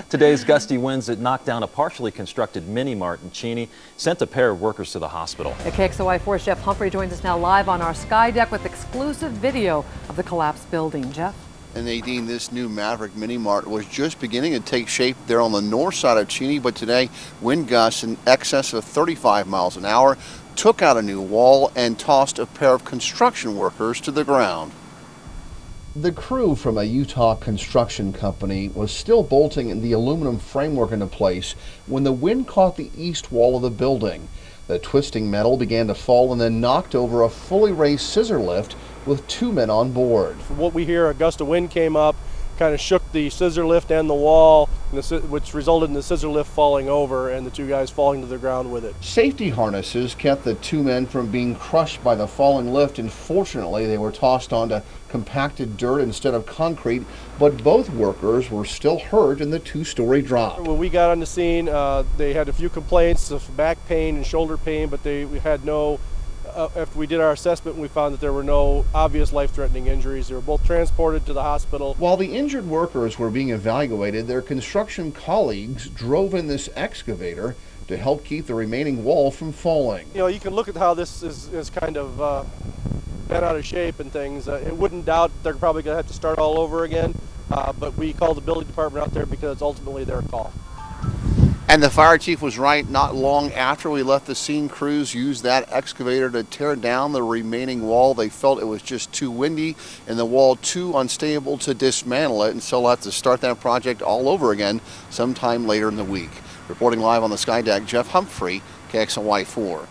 Today's gusty winds that knocked down a partially constructed mini mart in Cheney sent a pair of workers to the hospital. KXLY4's Jeff Humphrey joins us now live on our sky deck with exclusive video of the collapsed building. Jeff? And Nadine, this new Maverick mini mart was just beginning to take shape there on the north side of Cheney, but today wind gusts in excess of 35 miles an hour took out a new wall and tossed a pair of construction workers to the ground. The crew from a Utah construction company was still bolting the aluminum framework into place when the wind caught the east wall of the building. The twisting metal began to fall and then knocked over a fully raised scissor lift with two men on board. From what we hear, a gust of wind came up, kind of shook the scissor lift and the wall, which resulted in the scissor lift falling over and the two guys falling to the ground with it. Safety harnesses kept the two men from being crushed by the falling lift, and fortunately they were tossed onto compacted dirt instead of concrete, but both workers were still hurt in the two-story drop. When we got on the scene, they had a few complaints of back pain and shoulder pain, but we had no after we did our assessment, we found that there were no obvious life-threatening injuries. They were both transported to the hospital. While the injured workers were being evaluated, their construction colleagues drove in this excavator to help keep the remaining wall from falling. You know, you can look at how this is kind of bent out of shape and things. It wouldn't doubt they're probably going to have to start all over again, but we called the building department out there because it's ultimately their call. And the fire chief was right. Not long after we left the scene, crews used that excavator to tear down the remaining wall. They felt it was just too windy and the wall too unstable to dismantle it, and so they'll have to start that project all over again sometime later in the week. Reporting live on the sky deck, Jeff Humphrey, KXLY4.